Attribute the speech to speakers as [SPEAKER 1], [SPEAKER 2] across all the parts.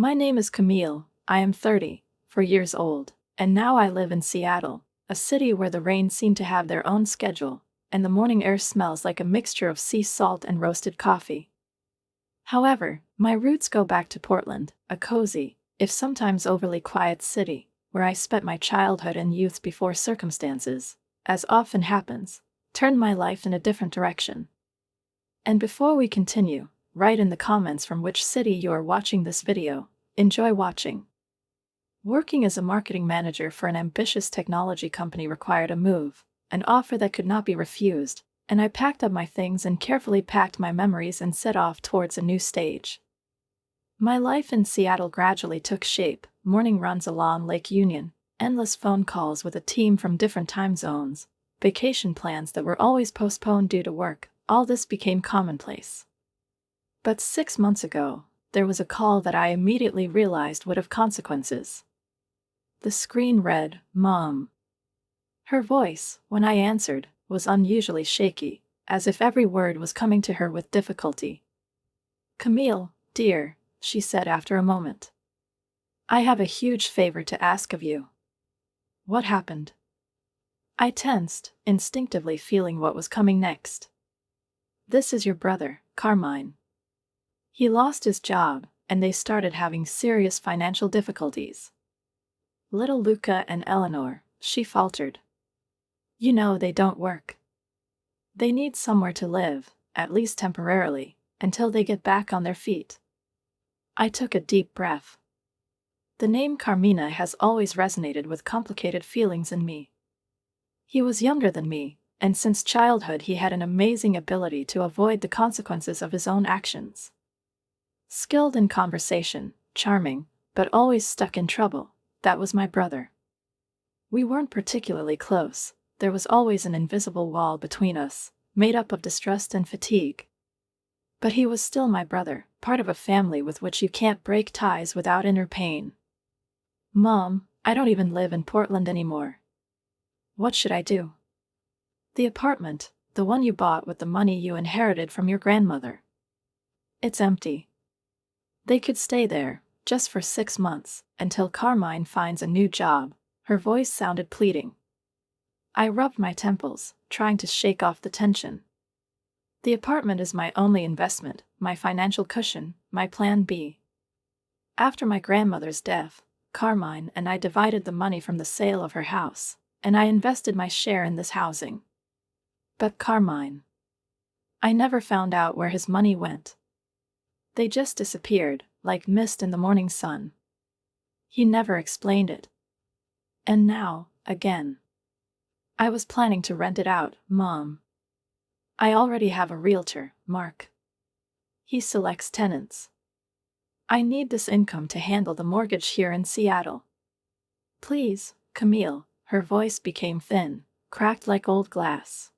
[SPEAKER 1] My name is Camille. I am 34 years old, and now I live in Seattle, a city where the rains seem to have their own schedule, and the morning air smells like a mixture of sea salt and roasted coffee. However, my roots go back to Portland, a cozy, if sometimes overly quiet city, where I spent my childhood and youth before circumstances, as often happens, turned my life in a different direction. And before we continue, write in the comments from which city you are watching this video. Enjoy watching. Working as a marketing manager for an ambitious technology company required a move, an offer that could not be refused, and I packed up my things and carefully packed my memories and set off towards a new stage. My life in Seattle gradually took shape, morning runs along Lake Union, endless phone calls with a team from different time zones, vacation plans that were always postponed due to work. All this became commonplace. But 6 months ago, there was a call that I immediately realized would have consequences. The screen read, "Mom." Her voice, when I answered, was unusually shaky, as if every word was coming to her with difficulty. "Camille, dear," she said after a moment. "I have a huge favor to ask of you." "What happened?" I tensed, instinctively feeling what was coming next. "This is your brother, Carmine. He lost his job, and they started having serious financial difficulties." "Little Luca and Eleanor," she faltered. "You know they don't work. They need somewhere to live, at least temporarily, until they get back on their feet." I took a deep breath. The name Carmina has always resonated with complicated feelings in me. He was younger than me, and since childhood he had an amazing ability to avoid the consequences of his own actions. Skilled in conversation, charming, but always stuck in trouble, that was my brother. We weren't particularly close, there was always an invisible wall between us, made up of distrust and fatigue. But he was still my brother, part of a family with which you can't break ties without inner pain. "Mom, I don't even live in Portland anymore. What should I do?" "The apartment, the one you bought with the money you inherited from your grandmother. It's empty. They could stay there, just for 6 months, until Carmine finds a new job." Her voice sounded pleading. I rubbed my temples, trying to shake off the tension. "The apartment is my only investment, my financial cushion, my plan B. After my grandmother's death, Carmine and I divided the money from the sale of her house, and I invested my share in this housing. But Carmine, I never found out where his money went. They just disappeared, like mist in the morning sun. He never explained it. And now, again. I was planning to rent it out, Mom. I already have a realtor, Mark. He selects tenants. I need this income to handle the mortgage here in Seattle. Please, Camille." Her voice became thin, cracked like old glass.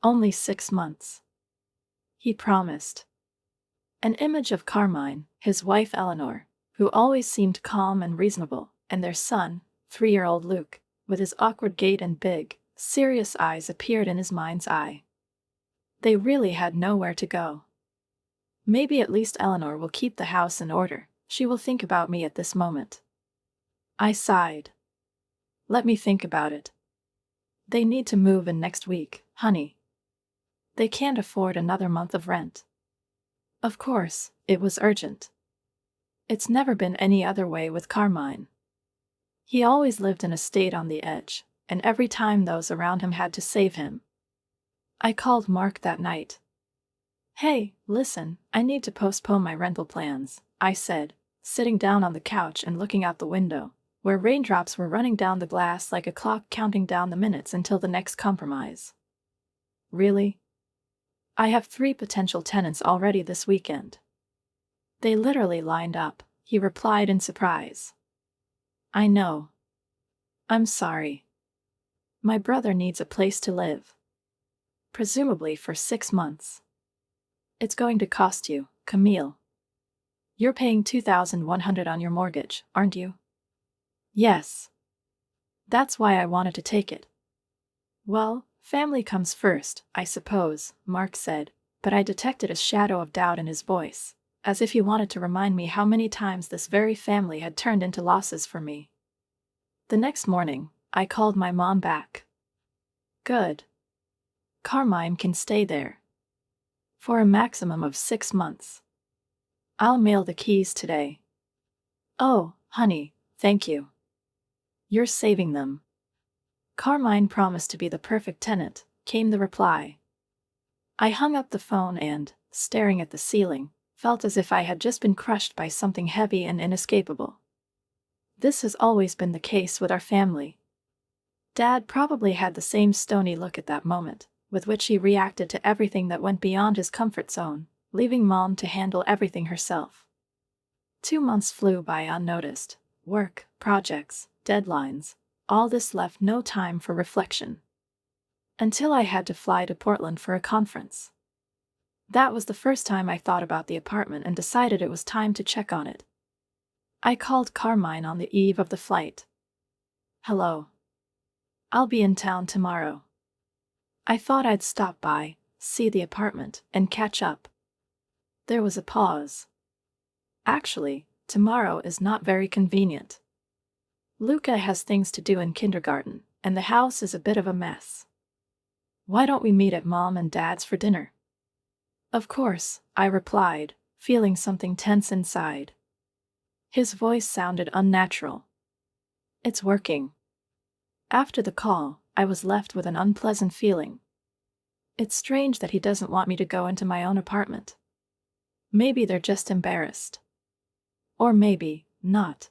[SPEAKER 1] "Only 6 months. He promised." An image of Carmine, his wife Eleanor, who always seemed calm and reasonable, and their son, 3-year-old Luke, with his awkward gait and big, serious eyes appeared in his mind's eye. They really had nowhere to go. Maybe at least Eleanor will keep the house in order, she will think about me at this moment. I sighed. "Let me think about it. They need to move in next week, honey. They can't afford another month of rent." Of course, it was urgent. It's never been any other way with Carmine. He always lived in a state on the edge, and every time those around him had to save him. I called Mark that night. "Hey, listen, I need to postpone my rental plans," I said, sitting down on the couch and looking out the window, where raindrops were running down the glass like a clock counting down the minutes until the next compromise. "Really? I have 3 potential tenants already this weekend." "They literally lined up," he replied in surprise. "I know. I'm sorry. My brother needs a place to live. Presumably for 6 months. It's going to cost you, Camille. You're paying $2,100 on your mortgage, aren't you?" "Yes. That's why I wanted to take it." "Well, family comes first, I suppose," Mark said, but I detected a shadow of doubt in his voice, as if he wanted to remind me how many times this very family had turned into losses for me. The next morning, I called my mom back. Good. Carmine can stay there. For a maximum of 6 months. I'll mail the keys today. Oh, honey, thank you. You're saving them. Carmine promised to be the perfect tenant, came the reply. I hung up the phone and, staring at the ceiling, felt as if I had just been crushed by something heavy and inescapable. This has always been the case with our family. Dad probably had the same stony look at that moment, with which he reacted to everything that went beyond his comfort zone, leaving Mom to handle everything herself. 2 months flew by unnoticed. Work, projects, deadlines, all this left no time for reflection. Until I had to fly to Portland for a conference. That was the first time I thought about the apartment and decided it was time to check on it. I called Carmine on the eve of the flight. Hello. I'll be in town tomorrow. I thought I'd stop by, see the apartment, and catch up. There was a pause. Actually, tomorrow is not very convenient. Luca has things to do in kindergarten, and the house is a bit of a mess. Why don't we meet at Mom and Dad's for dinner? Of course, I replied, feeling something tense inside. His voice sounded unnatural. It's working. After the call, I was left with an unpleasant feeling. It's strange that he doesn't want me to go into my own apartment. Maybe they're just embarrassed. Or maybe not.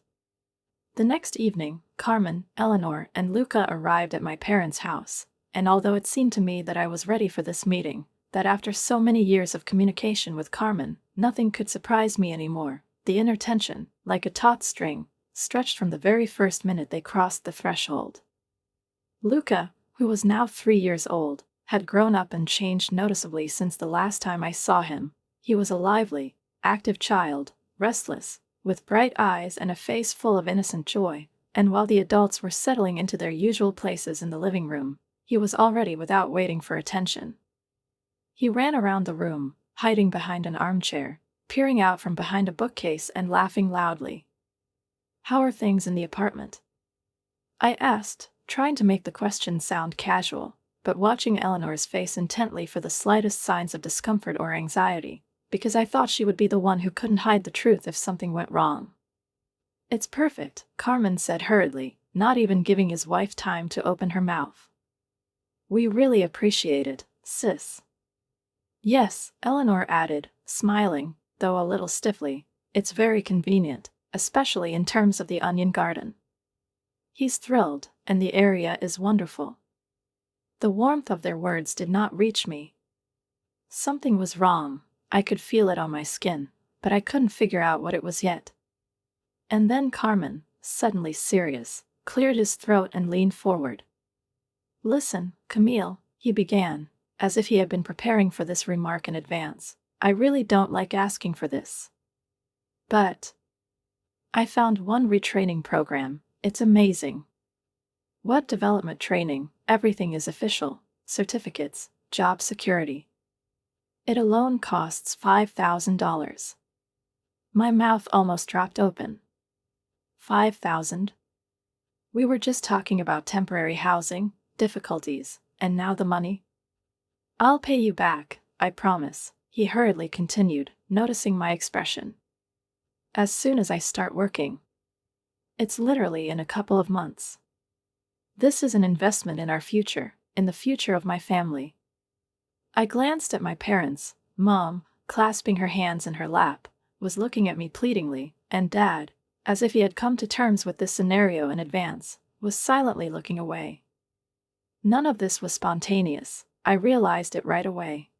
[SPEAKER 1] The next evening, Carmen, Eleanor, and Luca arrived at my parents' house, and although it seemed to me that I was ready for this meeting, that after so many years of communication with Carmen, nothing could surprise me anymore, the inner tension, like a taut string, stretched from the very first minute they crossed the threshold. Luca, who was now 3 years old, had grown up and changed noticeably since the last time I saw him. He was a lively, active child, restless, with bright eyes and a face full of innocent joy, and while the adults were settling into their usual places in the living room, he was already without waiting for attention. He ran around the room, hiding behind an armchair, peering out from behind a bookcase and laughing loudly. How are things in the apartment? I asked, trying to make the question sound casual, but watching Eleanor's face intently for the slightest signs of discomfort or anxiety, because I thought she would be the one who couldn't hide the truth if something went wrong. It's perfect, Carmen said hurriedly, not even giving his wife time to open her mouth. We really appreciate it, sis. Yes, Eleanor added, smiling, though a little stiffly, it's very convenient, especially in terms of the onion garden. He's thrilled, and the area is wonderful. The warmth of their words did not reach me. Something was wrong. I could feel it on my skin, but I couldn't figure out what it was yet. And then Carmen, suddenly serious, cleared his throat and leaned forward. Listen, Camille, he began, as if he had been preparing for this remark in advance. I really don't like asking for this. But I found one retraining program. It's amazing. What development training? Everything is official. Certificates, job security. It alone costs $5,000. My mouth almost dropped open. 5,000? We were just talking about temporary housing, difficulties, and now the money? I'll pay you back, I promise, he hurriedly continued, noticing my expression. As soon as I start working. It's literally in a couple of months. This is an investment in our future, in the future of my family. I glanced at my parents. Mom, clasping her hands in her lap, was looking at me pleadingly, and Dad, as if he had come to terms with this scenario in advance, was silently looking away. None of this was spontaneous. I realized it right away.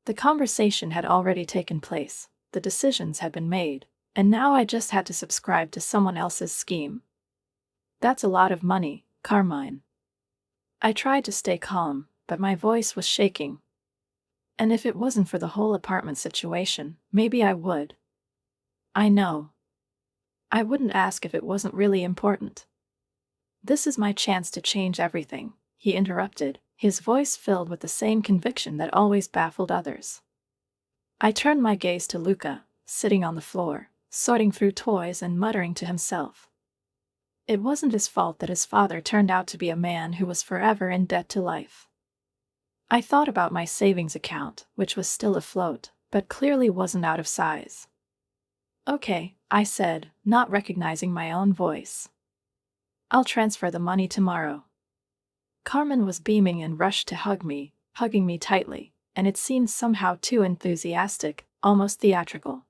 [SPEAKER 1] The conversation had already taken place, the decisions had been made, and now I just had to subscribe to someone else's scheme. That's a lot of money, Carmine. I tried to stay calm, but my voice was shaking. And if it wasn't for the whole apartment situation, maybe I would. I know. I wouldn't ask if it wasn't really important. This is my chance to change everything, he interrupted, his voice filled with the same conviction that always baffled others. I turned my gaze to Luca, sitting on the floor, sorting through toys and muttering to himself. It wasn't his fault that his father turned out to be a man who was forever in debt to life. I thought about my savings account, which was still afloat, but clearly wasn't out of size. "Okay," I said, not recognizing my own voice. "I'll transfer the money tomorrow." Carmen was beaming and rushed to hug me, hugging me tightly, and it seemed somehow too enthusiastic, almost theatrical.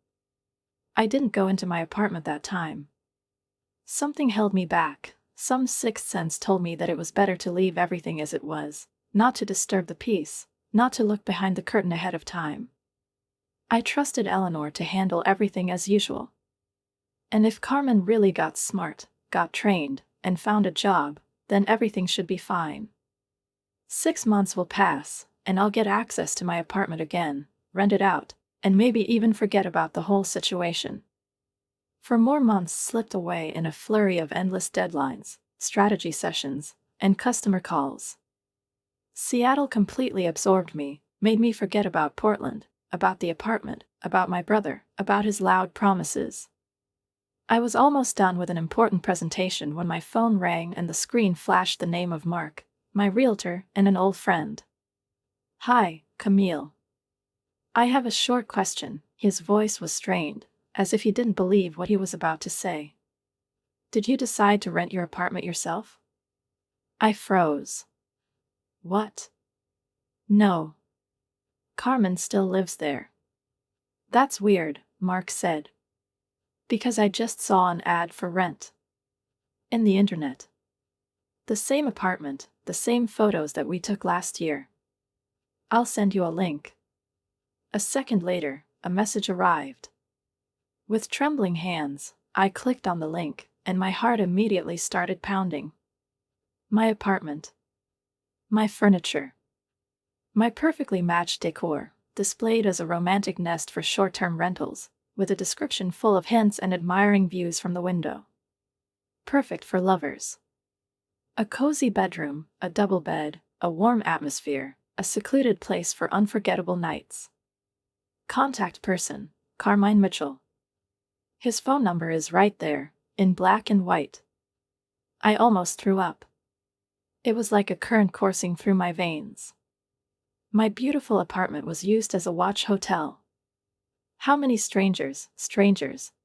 [SPEAKER 1] I didn't go into my apartment that time. Something held me back. Some sixth sense told me that it was better to leave everything as it was, not to disturb the peace, not to look behind the curtain ahead of time. I trusted Eleanor to handle everything as usual. And if Carmen really got smart, got trained, and found a job, then everything should be fine. 6 months will pass, and I'll get access to my apartment again, rent it out, and maybe even forget about the whole situation. 4 more months slipped away in a flurry of endless deadlines, strategy sessions, and customer calls. Seattle completely absorbed me, made me forget about Portland, about the apartment, about my brother, about his loud promises. I was almost done with an important presentation when my phone rang and the screen flashed the name of Mark, my realtor and an old friend. "Hi, Camille. I have a short question." His voice was strained, as if he didn't believe what he was about to say. "Did you decide to rent your apartment yourself?" I froze. "What? No. Carmen still lives there." "That's weird," Mark said. "Because I just saw an ad for rent. In the internet. The same apartment, the same photos that we took last year. I'll send you a link." A second later, a message arrived. With trembling hands, I clicked on the link, and my heart immediately started pounding. My apartment. My furniture. My perfectly matched decor, displayed as a romantic nest for short-term rentals, with a description full of hints and admiring views from the window. Perfect for lovers. A cozy bedroom, a double bed, a warm atmosphere, a secluded place for unforgettable nights. Contact person, Carmine Mitchell. His phone number is right there, in black and white. I almost threw up. It was like a current coursing through my veins. My beautiful apartment was used as a watch hotel. How many strangers,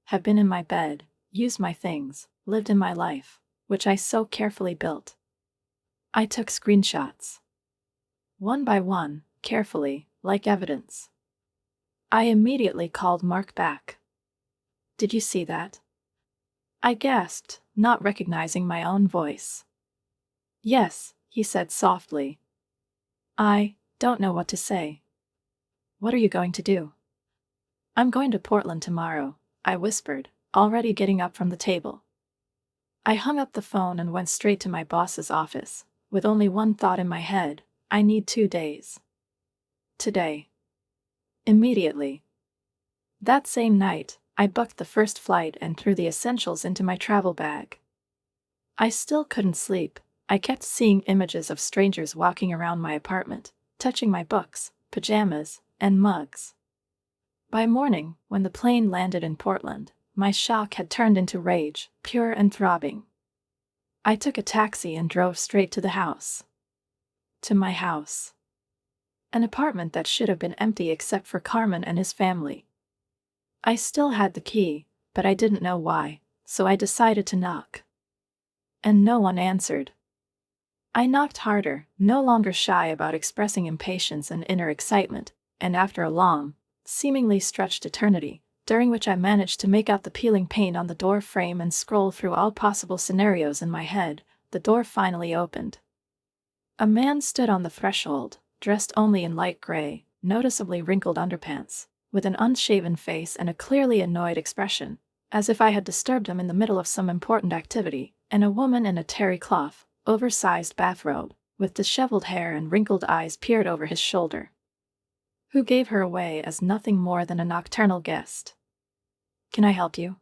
[SPEAKER 1] have been in my bed, used my things, lived in my life, which I so carefully built. I took screenshots. One by one, carefully, like evidence. I immediately called Mark back. "Did you see that?" I gasped, not recognizing my own voice. "Yes," he said softly. "I don't know what to say." "What are you going to do?" "I'm going to Portland tomorrow," I whispered, already getting up from the table. I hung up the phone and went straight to my boss's office, with only one thought in my head: I need 2 days. Today. Immediately. That same night, I booked the first flight and threw the essentials into my travel bag. I still couldn't sleep. I kept seeing images of strangers walking around my apartment, touching my books, pajamas, and mugs. By morning, when the plane landed in Portland, my shock had turned into rage, pure and throbbing. I took a taxi and drove straight to the house. To my house. An apartment that should have been empty except for Carmen and his family. I still had the key, but I didn't know why, so I decided to knock. And no one answered. I knocked harder, no longer shy about expressing impatience and inner excitement, and after a long, seemingly stretched eternity, during which I managed to make out the peeling paint on the door frame and scroll through all possible scenarios in my head, the door finally opened. A man stood on the threshold, dressed only in light gray, noticeably wrinkled underpants, with an unshaven face and a clearly annoyed expression, as if I had disturbed him in the middle of some important activity, and a woman in a terry cloth, oversized bathrobe, with disheveled hair and wrinkled eyes peered over his shoulder. Who gave her away as nothing more than a nocturnal guest. "Can I help you?"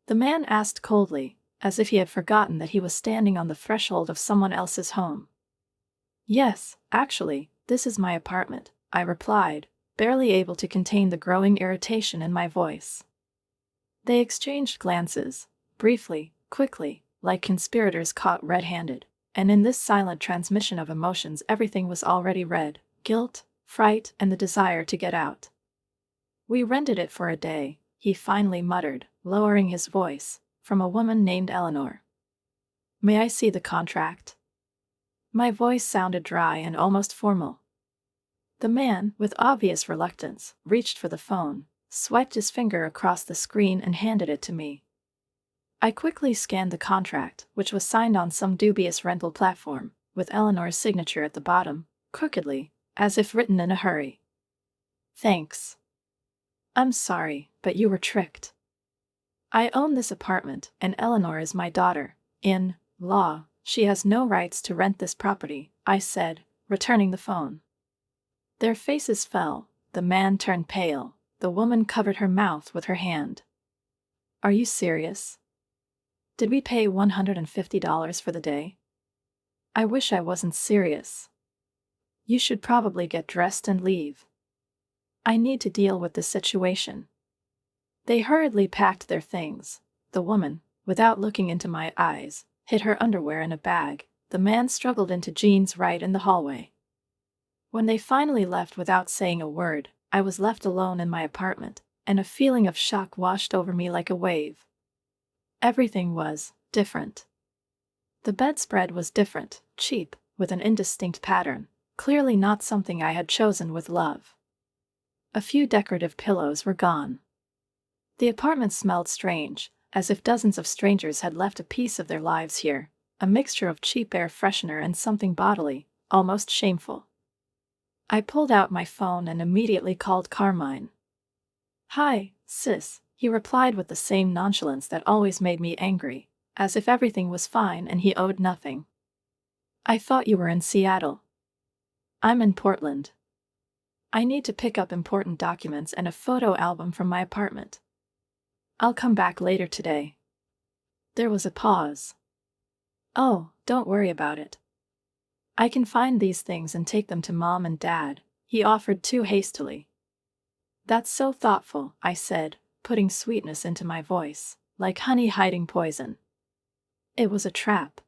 [SPEAKER 1] The man asked coldly, as if he had forgotten that he was standing on the threshold of someone else's home. "Yes, actually, this is my apartment," I replied, barely able to contain the growing irritation in my voice. They exchanged glances, briefly, quickly, like conspirators caught red-handed, and in this silent transmission of emotions everything was already red: guilt, fright, and the desire to get out. "We rented it for a day," he finally muttered, lowering his voice, "from a woman named Eleanor. May I see the contract?" My voice sounded dry and almost formal. The man, with obvious reluctance, reached for the phone, swiped his finger across the screen and handed it to me. I quickly scanned the contract, which was signed on some dubious rental platform, with Eleanor's signature at the bottom, crookedly, as if written in a hurry. "Thanks. I'm sorry, but you were tricked. I own this apartment, and Eleanor is my daughter. In law, she has no rights to rent this property," I said, returning the phone. Their faces fell, the man turned pale, the woman covered her mouth with her hand. "Are you serious? Did we pay $150 for the day? I wish I wasn't serious. You should probably get dressed and leave. I need to deal with this situation." They hurriedly packed their things. The woman, without looking into my eyes, hid her underwear in a bag. The man struggled into jeans right in the hallway. When they finally left without saying a word, I was left alone in my apartment, and a feeling of shock washed over me like a wave. Everything was different. The bedspread was different, cheap, with an indistinct pattern, clearly not something I had chosen with love. A few decorative pillows were gone. The apartment smelled strange, as if dozens of strangers had left a piece of their lives here, a mixture of cheap air freshener and something bodily, almost shameful. I pulled out my phone and immediately called Carmine. "Hi, sis," he replied with the same nonchalance that always made me angry, as if everything was fine and he owed nothing. "I thought you were in Seattle." "I'm in Portland. I need to pick up important documents and a photo album from my apartment. I'll come back later today." There was a pause. "Oh, don't worry about it. I can find these things and take them to Mom and Dad," he offered too hastily. "That's so thoughtful," I said, putting sweetness into my voice, like honey hiding poison. It was a trap.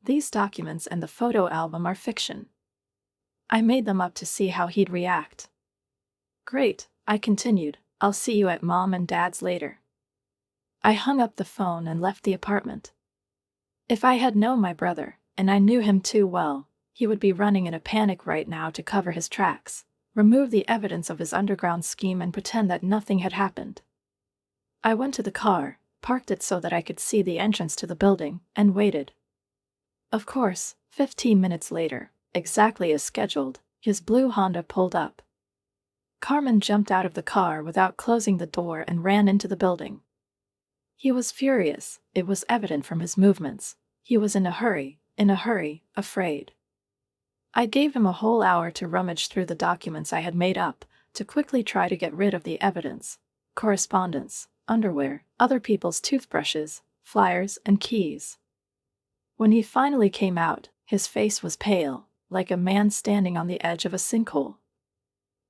[SPEAKER 1] These documents and the photo album are fiction. I made them up to see how he'd react. "Great," I continued, "I'll see you at Mom and Dad's later." I hung up the phone and left the apartment. If I had known my brother, and I knew him too well, he would be running in a panic right now to cover his tracks, remove the evidence of his underground scheme and pretend that nothing had happened. I went to the car, parked it so that I could see the entrance to the building, and waited. Of course, 15 minutes later, exactly as scheduled, his blue Honda pulled up. Carmen jumped out of the car without closing the door and ran into the building. He was furious, it was evident from his movements. He was in a hurry, afraid. I gave him a whole hour to rummage through the documents I had made up, to quickly try to get rid of the evidence: correspondence, underwear, other people's toothbrushes, flyers, and keys. When he finally came out, his face was pale, like a man standing on the edge of a sinkhole.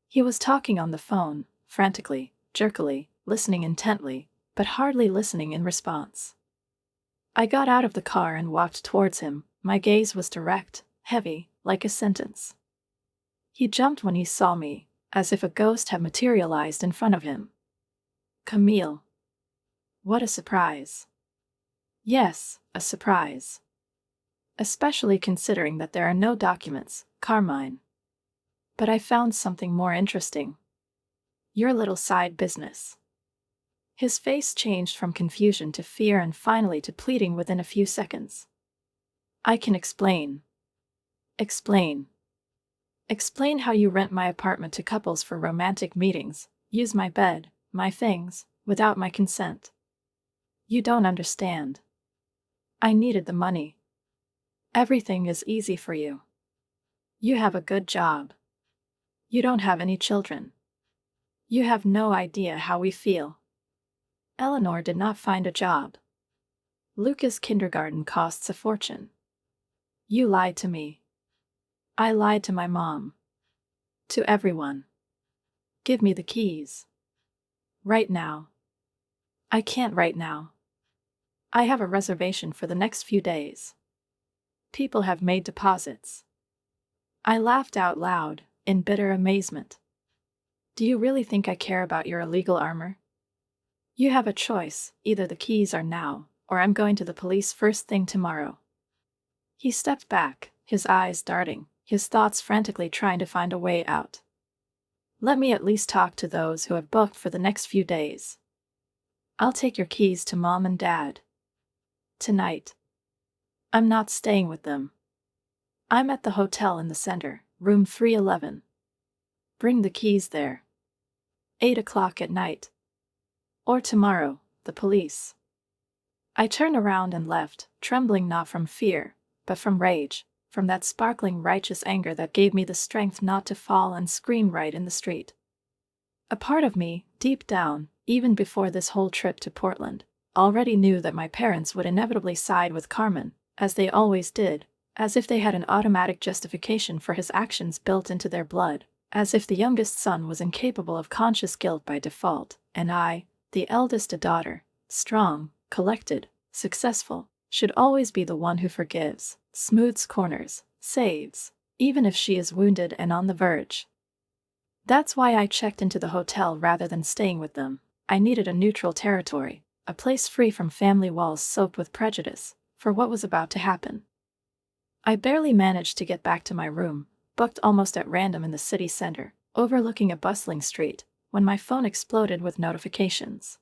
[SPEAKER 1] He was talking on the phone, frantically, jerkily, listening intently, but hardly listening in response. I got out of the car and walked towards him. My gaze was direct, heavy, like a sentence. He jumped when he saw me, as if a ghost had materialized in front of him. "Camille." What a surprise. Yes, a surprise. Especially considering that there are no documents, Carmine. But I found something more interesting. Your little side business. His face changed from confusion to fear and finally to pleading within a few seconds. "I can explain." "Explain." "Explain how you rent my apartment to couples for romantic meetings, use my bed, my things, without my consent. You don't understand. I needed the money. Everything is easy for you. You have a good job. You don't have any children. You have no idea how we feel. Eleanor did not find a job. Lucas' kindergarten costs a fortune. You lied to me. I lied to my mom. To everyone. Give me the keys. Right now. I can't right now. I have a reservation for the next few days. People have made deposits. I laughed out loud, in bitter amazement. Do you really think I care about your illegal armor? You have a choice, either the keys are now, or I'm going to the police first thing tomorrow. He stepped back, his eyes darting, his thoughts frantically trying to find a way out. Let me at least talk to those who have booked for the next few days. I'll take your keys to Mom and Dad. Tonight. I'm not staying with them. I'm at the hotel in the center, room 311. Bring the keys there. 8 o'clock at night. Or tomorrow, the police. I turned around and left, trembling not from fear, but from rage, from that sparkling righteous anger that gave me the strength not to fall and scream right in the street. A part of me, deep down, even before this whole trip to Portland, already knew that my parents would inevitably side with Carmen, as they always did, as if they had an automatic justification for his actions built into their blood, as if the youngest son was incapable of conscious guilt by default, and I, the eldest daughter, strong, collected, successful, should always be the one who forgives, smooths corners, saves, even if she is wounded and on the verge. That's why I checked into the hotel rather than staying with them. I needed a neutral territory, a place free from family walls soaked with prejudice, for what was about to happen. I barely managed to get back to my room, booked almost at random in the city center, overlooking a bustling street, when my phone exploded with notifications.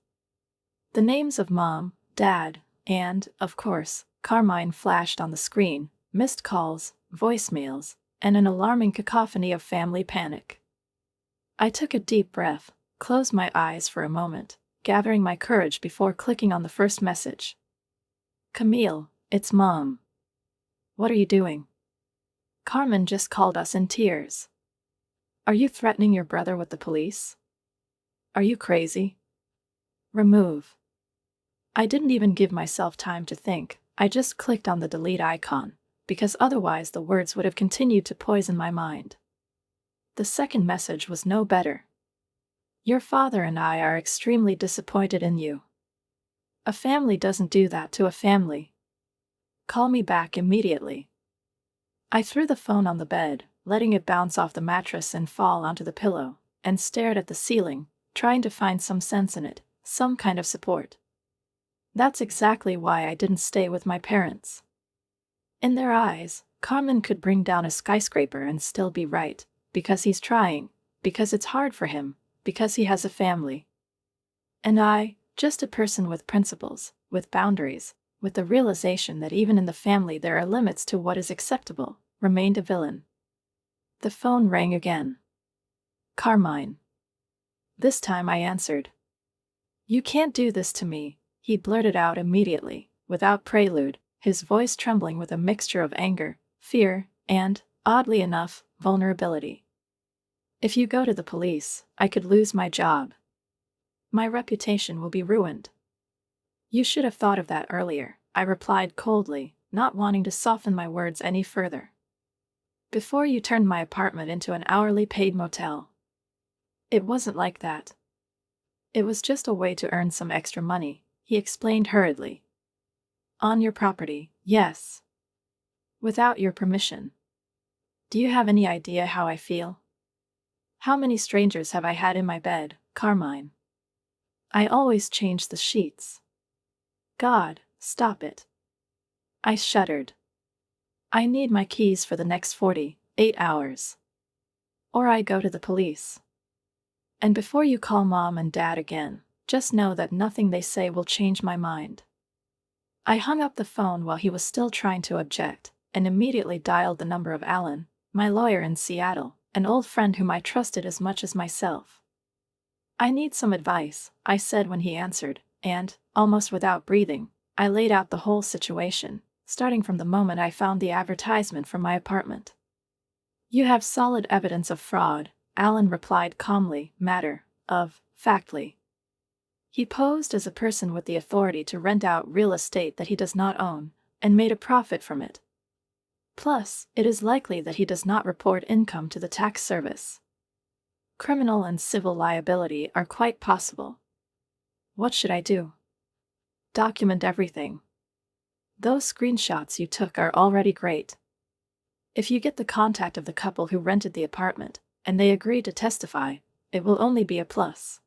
[SPEAKER 1] The names of Mom, Dad, and, of course, Carmine flashed on the screen, missed calls, voicemails, and an alarming cacophony of family panic. I took a deep breath, closed my eyes for a moment, gathering my courage before clicking on the first message. Camille, it's Mom. What are you doing? Carmen just called us in tears. Are you threatening your brother with the police? Are you crazy? Remove. I didn't even give myself time to think, I just clicked on the delete icon, because otherwise the words would have continued to poison my mind. The second message was no better. Your father and I are extremely disappointed in you. A family doesn't do that to a family. Call me back immediately. I threw the phone on the bed, letting it bounce off the mattress and fall onto the pillow, and stared at the ceiling, trying to find some sense in it, some kind of support. That's exactly why I didn't stay with my parents. In their eyes, Carmen could bring down a skyscraper and still be right, because he's trying, because it's hard for him, because he has a family. And I, just a person with principles, with boundaries, with the realization that even in the family there are limits to what is acceptable, remained a villain. The phone rang again. Carmine. This time I answered. You can't do this to me, he blurted out immediately, without prelude, his voice trembling with a mixture of anger, fear, and, oddly enough, vulnerability. If you go to the police, I could lose my job. My reputation will be ruined. You should have thought of that earlier, I replied coldly, not wanting to soften my words any further. Before you turned my apartment into an hourly paid motel. It wasn't like that. It was just a way to earn some extra money, he explained hurriedly. On your property, yes. Without your permission. Do you have any idea how I feel? How many strangers have I had in my bed, Carmine? I always change the sheets. God, stop it. I shuddered. I need my keys for the next 48 hours. Or I go to the police. And before you call Mom and Dad again, just know that nothing they say will change my mind. I hung up the phone while he was still trying to object, and immediately dialed the number of Alan, my lawyer in Seattle, an old friend whom I trusted as much as myself. I need some advice, I said when he answered, and, almost without breathing, I laid out the whole situation, starting from the moment I found the advertisement for my apartment. You have solid evidence of fraud, Alan replied calmly, matter-of-factly. He posed as a person with the authority to rent out real estate that he does not own, and made a profit from it. Plus, it is likely that he does not report income to the tax service. Criminal and civil liability are quite possible. What should I do? Document everything. Those screenshots you took are already great. If you get the contact of the couple who rented the apartment, and they agree to testify, it will only be a plus.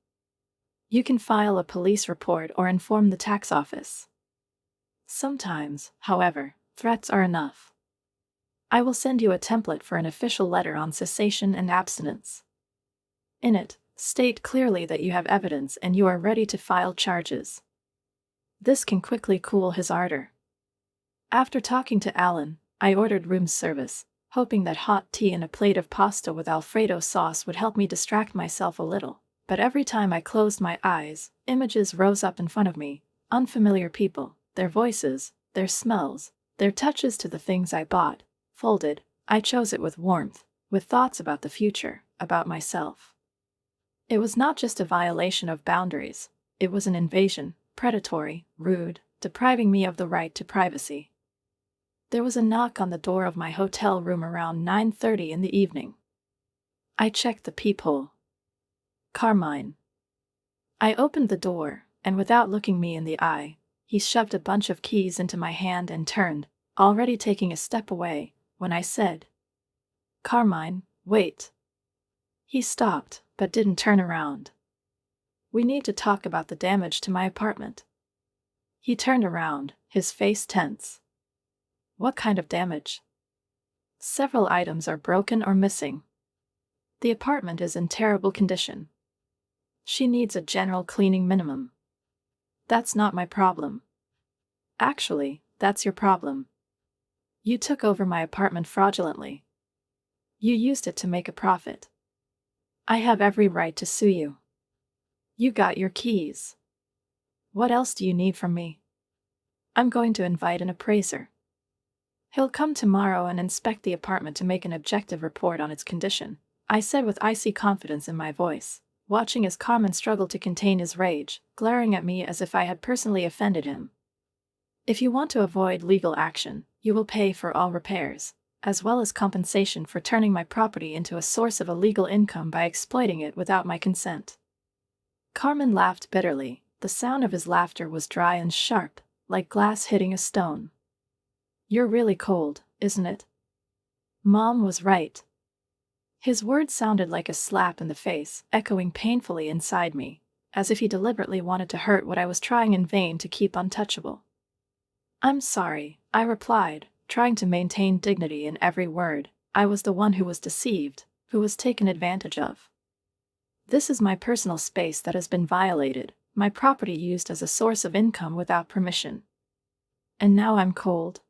[SPEAKER 1] You can file a police report or inform the tax office. Sometimes, however, threats are enough. I will send you a template for an official letter on cessation and abstinence. In it, state clearly that you have evidence and you are ready to file charges. This can quickly cool his ardor. After talking to Alan, I ordered room service, hoping that hot tea and a plate of pasta with Alfredo sauce would help me distract myself a little. But every time I closed my eyes, images rose up in front of me, unfamiliar people, their voices, their smells, their touches to the things I bought. Folded, I chose it with warmth, with thoughts about the future, about myself. It was not just a violation of boundaries, it was an invasion, predatory, rude, depriving me of the right to privacy. There was a knock on the door of my hotel room around 9:30 in the evening. I checked the peephole. Carmine. I opened the door, and without looking me in the eye, he shoved a bunch of keys into my hand and turned, already taking a step away, when I said, "Carmine, wait." He stopped, but didn't turn around. "We need to talk about the damage to my apartment." He turned around, his face tense. "What kind of damage?" "Several items are broken or missing. The apartment is in terrible condition. She needs a general cleaning minimum." "That's not my problem." "Actually, that's your problem. You took over my apartment fraudulently. You used it to make a profit. I have every right to sue you. You got your keys. What else do you need from me?" "I'm going to invite an appraiser. He'll come tomorrow and inspect the apartment to make an objective report on its condition," I said with icy confidence in my voice, watching as Carmen struggled to contain his rage, glaring at me as if I had personally offended him. "If you want to avoid legal action, you will pay for all repairs, as well as compensation for turning my property into a source of illegal income by exploiting it without my consent." Carmen laughed bitterly. The sound of his laughter was dry and sharp, like glass hitting a stone. "You're really cold, isn't it? Mom was right." His words sounded like a slap in the face, echoing painfully inside me, as if he deliberately wanted to hurt what I was trying in vain to keep untouchable. "I'm sorry," I replied, trying to maintain dignity in every word. "I was the one who was deceived, who was taken advantage of. This is my personal space that has been violated, my property used as a source of income without permission. And now I'm cold."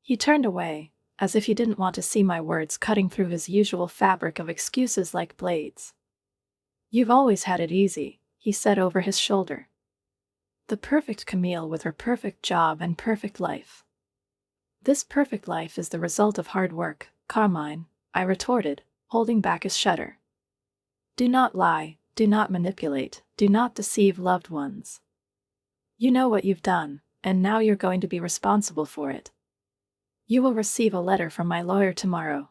[SPEAKER 1] He turned away, as if he didn't want to see my words cutting through his usual fabric of excuses like blades. "You've always had it easy," he said over his shoulder. "The perfect Camille with her perfect job and perfect life." "This perfect life is the result of hard work, Carmine," I retorted, holding back a shudder. "Do not lie, do not manipulate, do not deceive loved ones. You know what you've done, and now you're going to be responsible for it. You will receive a letter from my lawyer tomorrow."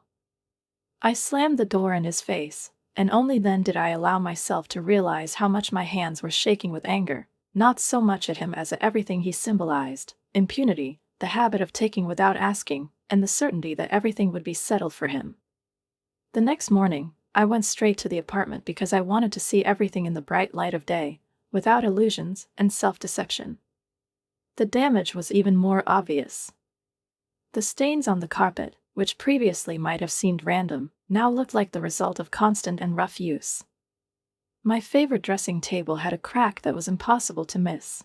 [SPEAKER 1] I slammed the door in his face, and only then did I allow myself to realize how much my hands were shaking with anger, not so much at him as at everything he symbolized: impunity, the habit of taking without asking, and the certainty that everything would be settled for him. The next morning, I went straight to the apartment because I wanted to see everything in the bright light of day, without illusions and self-deception. The damage was even more obvious. The stains on the carpet, which previously might have seemed random, now looked like the result of constant and rough use. My favorite dressing table had a crack that was impossible to miss.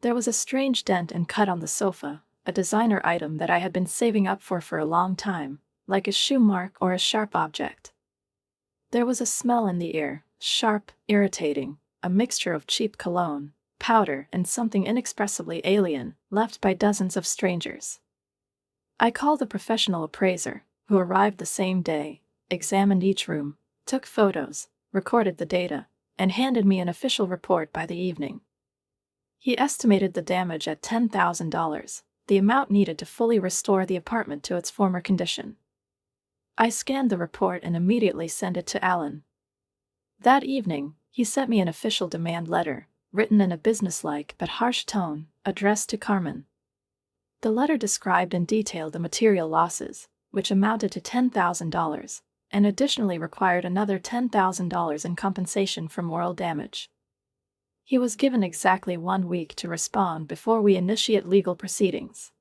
[SPEAKER 1] There was a strange dent and cut on the sofa, a designer item that I had been saving up for a long time, like a shoe mark or a sharp object. There was a smell in the air, sharp, irritating, a mixture of cheap cologne, powder, and something inexpressibly alien, left by dozens of strangers. I called a professional appraiser, who arrived the same day, examined each room, took photos, recorded the data, and handed me an official report by the evening. He estimated the damage at $10,000, the amount needed to fully restore the apartment to its former condition. I scanned the report and immediately sent it to Alan. That evening, he sent me an official demand letter, written in a businesslike but harsh tone, addressed to Carmen. The letter described in detail the material losses, which amounted to $10,000, and additionally required another $10,000 in compensation for moral damage. He was given exactly 1 week to respond before we initiate legal proceedings.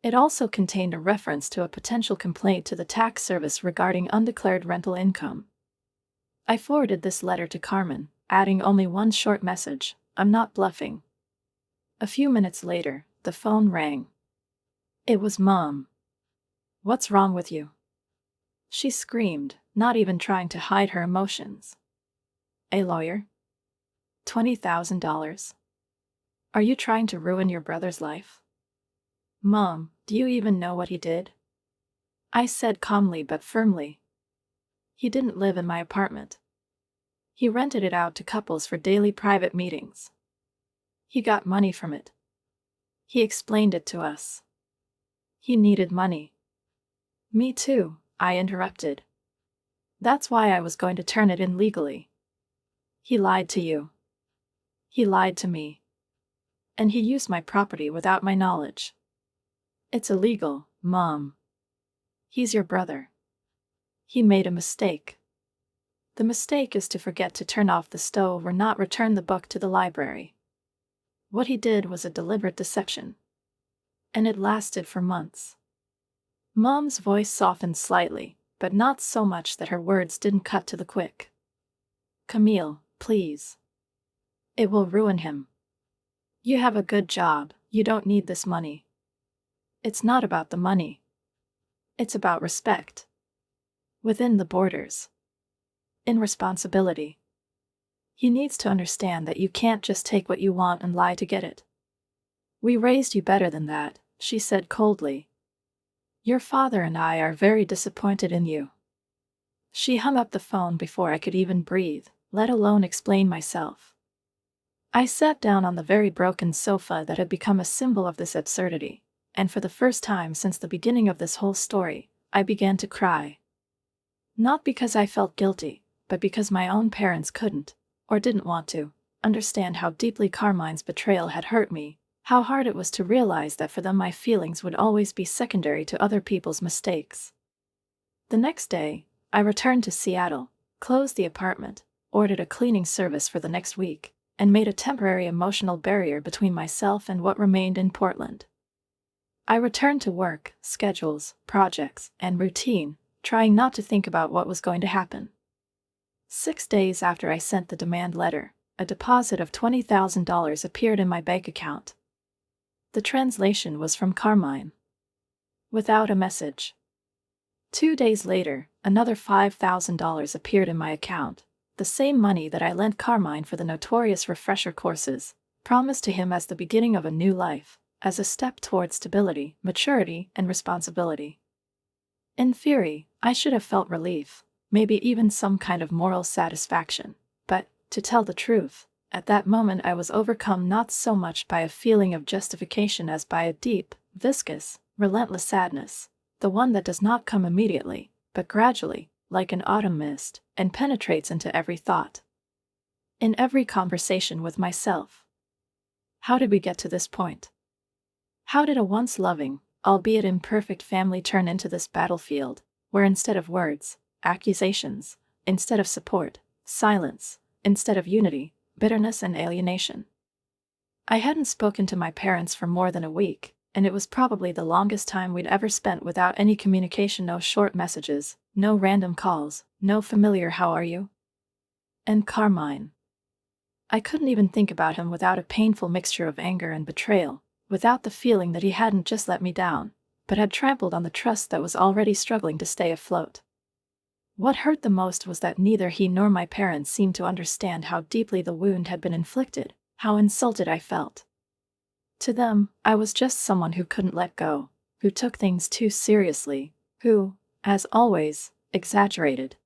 [SPEAKER 1] It also contained a reference to a potential complaint to the tax service regarding undeclared rental income. I forwarded this letter to Carmen, adding only one short message: "I'm not bluffing." A few minutes later, the phone rang. It was Mom. "What's wrong with you?" she screamed, not even trying to hide her emotions. "A lawyer? $20,000? Are you trying to ruin your brother's life?" "Mom, do you even know what he did?" I said calmly but firmly. "He didn't live in my apartment. He rented it out to couples for daily private meetings. He got money from it. He explained it to us. He needed money." "Me too," I interrupted. "That's why I was going to turn it in legally." "He lied to you. He lied to me. And he used my property without my knowledge. It's illegal, Mom. He's your brother. He made a mistake. The mistake is to forget to turn off the stove or not return the book to the library. What he did was a deliberate deception. And it lasted for months." Mom's voice softened slightly, but not so much that her words didn't cut to the quick. "Camille, please. It will ruin him. You have a good job, you don't need this money. It's not about the money. It's about respect. Within the borders. In responsibility. He needs to understand that you can't just take what you want and lie to get it. We raised you better than that," she said coldly. "Your father and I are very disappointed in you." She hung up the phone before I could even breathe, let alone explain myself. I sat down on the very broken sofa that had become a symbol of this absurdity, and for the first time since the beginning of this whole story, I began to cry. Not because I felt guilty, but because my own parents couldn't, or didn't want to, understand how deeply Carmine's betrayal had hurt me, how hard it was to realize that for them my feelings would always be secondary to other people's mistakes. The next day, I returned to Seattle, closed the apartment, ordered a cleaning service for the next week, and made a temporary emotional barrier between myself and what remained in Portland. I returned to work, schedules, projects, and routine, trying not to think about what was going to happen. 6 days after I sent the demand letter, a deposit of $20,000 appeared in my bank account. The translation was from Carmine. Without a message. 2 days later, another $5,000 appeared in my account, the same money that I lent Carmine for the notorious refresher courses, promised to him as the beginning of a new life, as a step toward stability, maturity, and responsibility. In theory, I should have felt relief, maybe even some kind of moral satisfaction, but, to tell the truth, at that moment I was overcome not so much by a feeling of justification as by a deep, viscous, relentless sadness, the one that does not come immediately, but gradually, like an autumn mist, and penetrates into every thought. In every conversation with myself. How did we get to this point? How did a once loving, albeit imperfect family turn into this battlefield, where instead of words, accusations, instead of support, silence, instead of unity, bitterness and alienation? I hadn't spoken to my parents for more than a week, and it was probably the longest time we'd ever spent without any communication, no short messages, no random calls, no familiar "how are you?" And Carmine. I couldn't even think about him without a painful mixture of anger and betrayal, without the feeling that he hadn't just let me down, but had trampled on the trust that was already struggling to stay afloat. What hurt the most was that neither he nor my parents seemed to understand how deeply the wound had been inflicted, how insulted I felt. To them, I was just someone who couldn't let go, who took things too seriously, who, as always, exaggerated.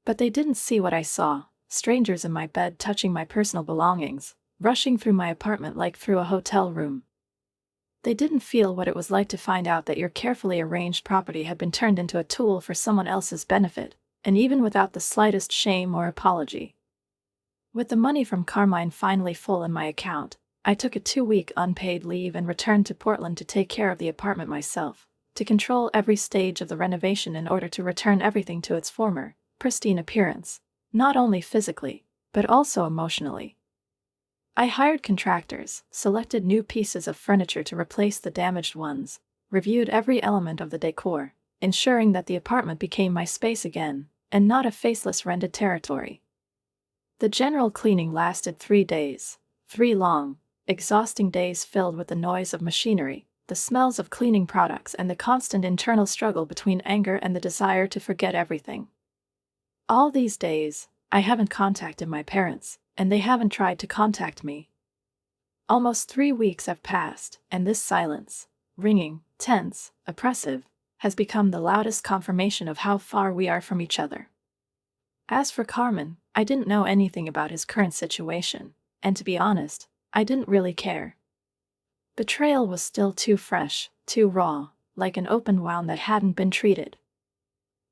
[SPEAKER 1] But they didn't see what I saw: strangers in my bed touching my personal belongings, rushing through my apartment like through a hotel room. They didn't feel what it was like to find out that your carefully arranged property had been turned into a tool for someone else's benefit, and even without the slightest shame or apology. With the money from Carmine finally full in my account, I took a 2-week unpaid leave and returned to Portland to take care of the apartment myself, to control every stage of the renovation in order to return everything to its former, pristine appearance, not only physically, but also emotionally. I hired contractors, selected new pieces of furniture to replace the damaged ones, reviewed every element of the decor, ensuring that the apartment became my space again, and not a faceless rented territory. The general cleaning lasted 3 days, 3 long, exhausting days filled with the noise of machinery, the smells of cleaning products, and the constant internal struggle between anger and the desire to forget everything. All these days, I haven't contacted my parents, and they haven't tried to contact me. Almost 3 weeks have passed, and this silence, ringing, tense, oppressive, has become the loudest confirmation of how far we are from each other. As for Carmine, I didn't know anything about his current situation, and to be honest, I didn't really care. Betrayal was still too fresh, too raw, like an open wound that hadn't been treated.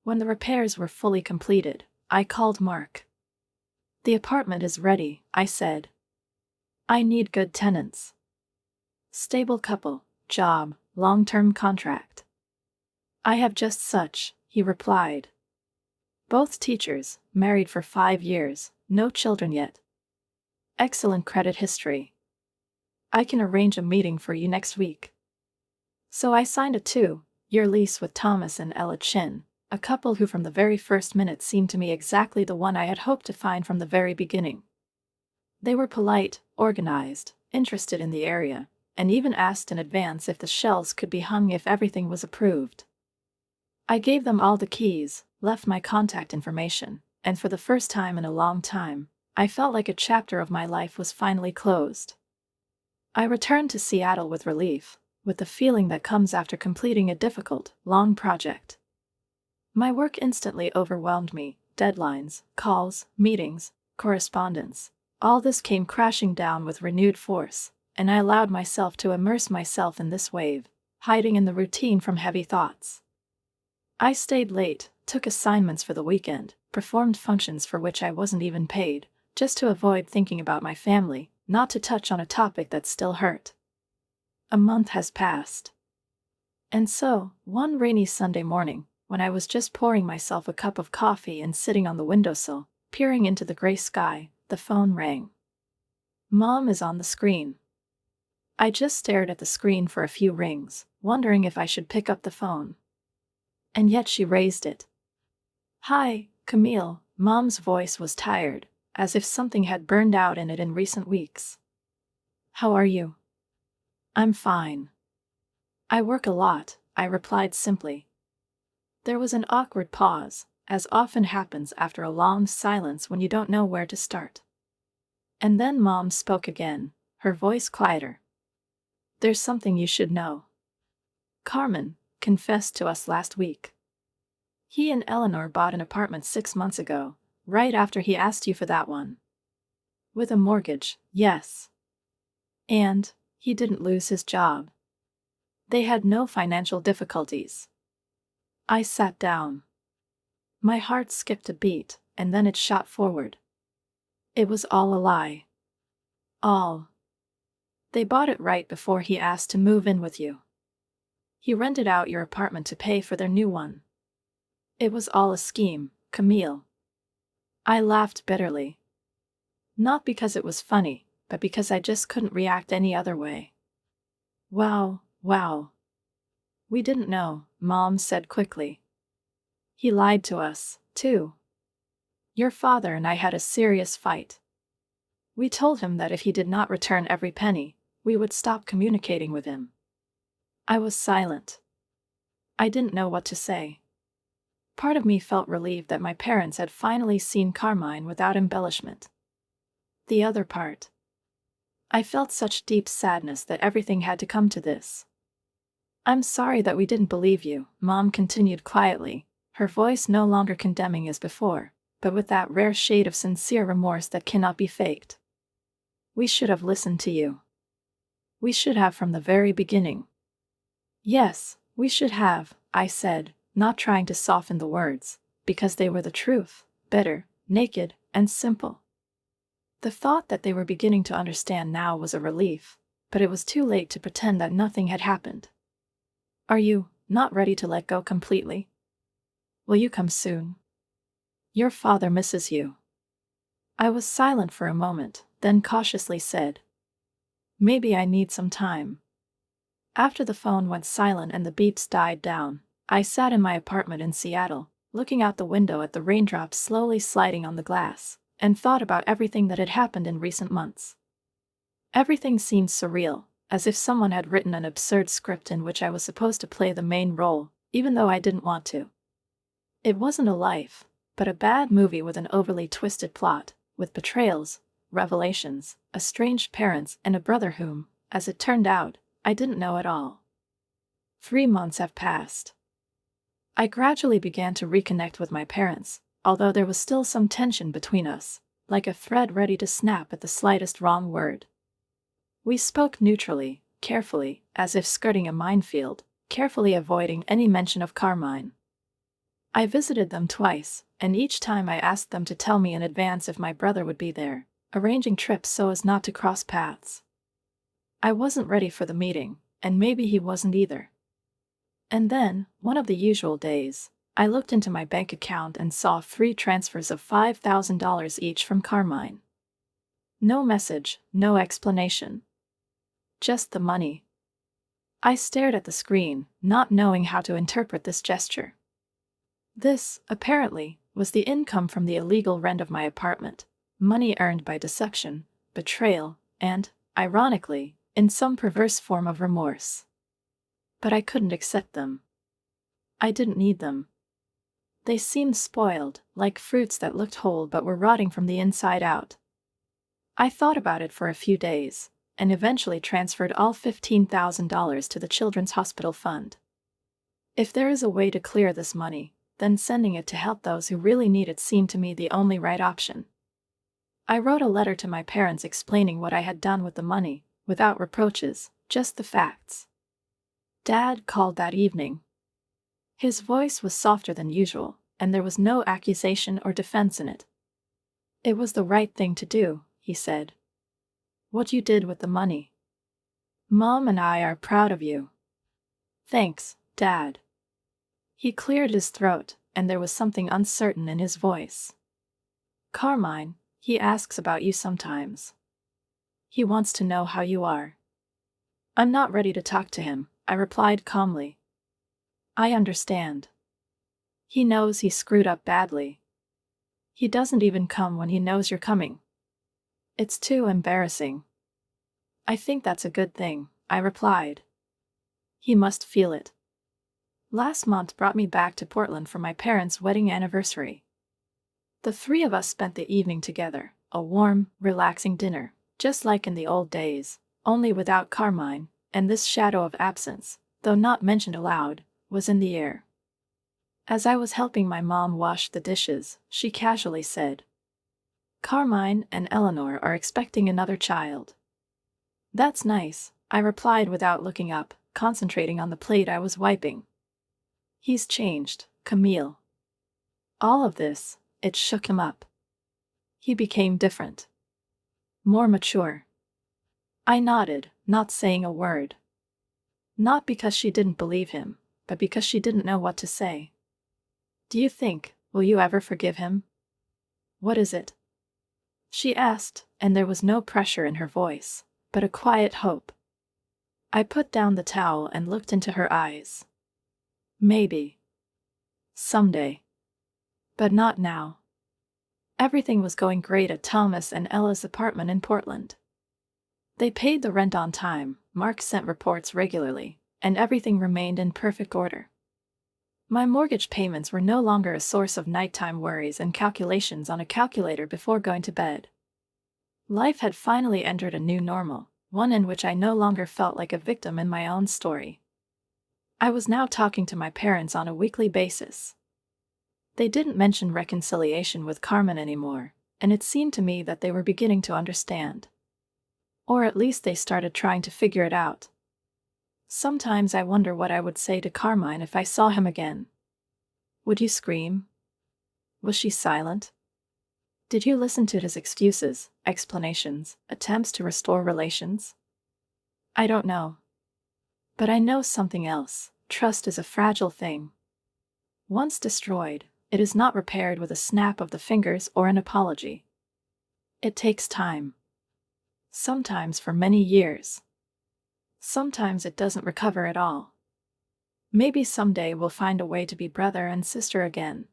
[SPEAKER 1] When the repairs were fully completed, I called Mark. "The apartment is ready," I said. "I need good tenants. Stable couple, job, long-term contract." "I have just such," he replied. "Both teachers, married for 5 years, no children yet. Excellent credit history. I can arrange a meeting for you next week." So I signed a 2-year lease with Thomas and Ella Chin, a couple who from the very first minute seemed to me exactly the one I had hoped to find from the very beginning. They were polite, organized, interested in the area, and even asked in advance if the shelves could be hung if everything was approved. I gave them all the keys, left my contact information, and for the first time in a long time, I felt like a chapter of my life was finally closed. I returned to Seattle with relief, with the feeling that comes after completing a difficult, long project. My work instantly overwhelmed me: deadlines, calls, meetings, correspondence. All this came crashing down with renewed force, and I allowed myself to immerse myself in this wave, hiding in the routine from heavy thoughts. I stayed late, took assignments for the weekend, performed functions for which I wasn't even paid, just to avoid thinking about my family, not to touch on a topic that still hurt. A month has passed. And so, one rainy Sunday morning, when I was just pouring myself a cup of coffee and sitting on the windowsill, peering into the gray sky, the phone rang. Mom is on the screen. I just stared at the screen for a few rings, wondering if I should pick up the phone. And yet she raised it. "Hi, Camille." Mom's voice was tired, as if something had burned out in it in recent weeks. "How are you?" "I'm fine. I work a lot," I replied simply. There was an awkward pause, as often happens after a long silence when you don't know where to start. And then Mom spoke again, her voice quieter. "There's something you should know. Carmine confessed to us last week. He and Eleanor bought an apartment 6 months ago, right after he asked you for that one. With a mortgage, yes. And he didn't lose his job. They had no financial difficulties." I sat down. My heart skipped a beat, and then it shot forward. It was all a lie. All. They bought it right before he asked to move in with you. He rented out your apartment to pay for their new one. It was all a scheme, Camille. I laughed bitterly. Not because it was funny, but because I just couldn't react any other way. Wow. We didn't know," Mom said quickly. "He lied to us, too. Your father and I had a serious fight. We told him that if he did not return every penny, we would stop communicating with him." I was silent. I didn't know what to say. Part of me felt relieved that my parents had finally seen Carmine without embellishment. The other part. I felt such deep sadness that everything had to come to this. "I'm sorry that we didn't believe you," Mom continued quietly, her voice no longer condemning as before, but with that rare shade of sincere remorse that cannot be faked. "We should have listened to you. We should have from the very beginning." "Yes, we should have," I said, not trying to soften the words, because they were the truth, bitter, naked, and simple. The thought that they were beginning to understand now was a relief, but it was too late to pretend that nothing had happened. Are you not ready to let go completely? Will you come soon? Your father misses you. I was silent for a moment, then cautiously said, maybe I need some time. After the phone went silent and the beeps died down, I sat in my apartment in Seattle, looking out the window at the raindrops slowly sliding on the glass, and thought about everything that had happened in recent months. Everything seemed surreal, as if someone had written an absurd script in which I was supposed to play the main role, even though I didn't want to. It wasn't a life, but a bad movie with an overly twisted plot, with betrayals, revelations, estranged parents, and a brother whom, as it turned out, I didn't know at all. 3 months have passed. I gradually began to reconnect with my parents, although there was still some tension between us, like a thread ready to snap at the slightest wrong word. We spoke neutrally, carefully, as if skirting a minefield, carefully avoiding any mention of Carmine. I visited them twice, and each time I asked them to tell me in advance if my brother would be there, arranging trips so as not to cross paths. I wasn't ready for the meeting, and maybe he wasn't either. And then, one of the usual days, I looked into my bank account and saw 3 transfers of $5,000 each from Carmine. No message, no explanation. Just the money. I stared at the screen, not knowing how to interpret this gesture. This, apparently, was the income from the illegal rent of my apartment, money earned by deception, betrayal, and, ironically, in some perverse form of remorse. But I couldn't accept them. I didn't need them. They seemed spoiled, like fruits that looked whole but were rotting from the inside out. I thought about it for a few days, and eventually transferred all $15,000 to the Children's Hospital Fund. If there is a way to clear this money, then sending it to help those who really need it seemed to me the only right option. I wrote a letter to my parents explaining what I had done with the money, without reproaches, just the facts. Dad called that evening. His voice was softer than usual, and there was no accusation or defense in it. It was the right thing to do, he said. What you did with the money. Mom and I are proud of you. Thanks, Dad. He cleared his throat, and there was something uncertain in his voice. Carmine, he asks about you sometimes. He wants to know how you are. I'm not ready to talk to him, I replied calmly. I understand. He knows he screwed up badly. He doesn't even come when he knows you're coming. It's too embarrassing. I think that's a good thing, I replied. He must feel it. Last month brought me back to Portland for my parents' wedding anniversary. The 3 of us spent the evening together, a warm, relaxing dinner, just like in the old days, only without Carmine, and this shadow of absence, though not mentioned aloud, was in the air. As I was helping my mom wash the dishes, she casually said, Carmine and Eleanor are expecting another child. That's nice, I replied without looking up, concentrating on the plate I was wiping. He's changed, Camille. All of this, it shook him up. He became different. More mature. I nodded, not saying a word. Not because she didn't believe him, but because she didn't know what to say. Do you think, will you ever forgive him? What is it? She asked, and there was no pressure in her voice, but a quiet hope. I put down the towel and looked into her eyes. Maybe. Someday. But not now. Everything was going great at Thomas and Ella's apartment in Portland. They paid the rent on time, Mark sent reports regularly, and everything remained in perfect order. My mortgage payments were no longer a source of nighttime worries and calculations on a calculator before going to bed. Life had finally entered a new normal, one in which I no longer felt like a victim in my own story. I was now talking to my parents on a weekly basis. They didn't mention reconciliation with Carmen anymore, and it seemed to me that they were beginning to understand. Or at least they started trying to figure it out. Sometimes I wonder what I would say to Carmine if I saw him again. Would you scream? Was she silent? Did you listen to his excuses, explanations, attempts to restore relations? I don't know. But I know something else. Trust is a fragile thing. Once destroyed, it is not repaired with a snap of the fingers or an apology. It takes time. Sometimes for many years. Sometimes it doesn't recover at all. Maybe someday we'll find a way to be brother and sister again.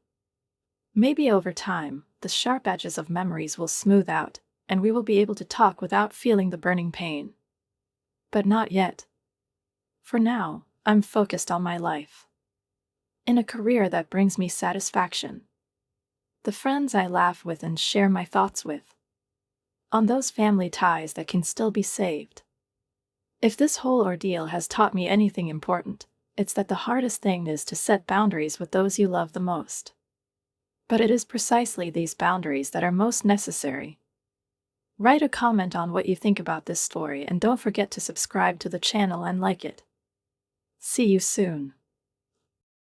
[SPEAKER 1] Maybe over time, the sharp edges of memories will smooth out, and we will be able to talk without feeling the burning pain. But not yet. For now, I'm focused on my life. In a career that brings me satisfaction. The friends I laugh with and share my thoughts with. On those family ties that can still be saved. If this whole ordeal has taught me anything important, it's that the hardest thing is to set boundaries with those you love the most. But it is precisely these boundaries that are most necessary. Write a comment on what you think about this story and don't forget to subscribe to the channel and like it. See you soon.